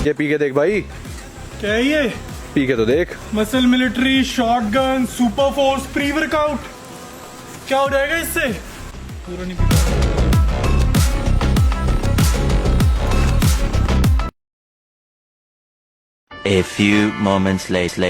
ये पी के देख भाई। क्या है ये? पी के तो देख। Muscle military shotgun super force pre workout. क्या हो जाएगा इससे? पूरा नहीं पीता। A few moments later.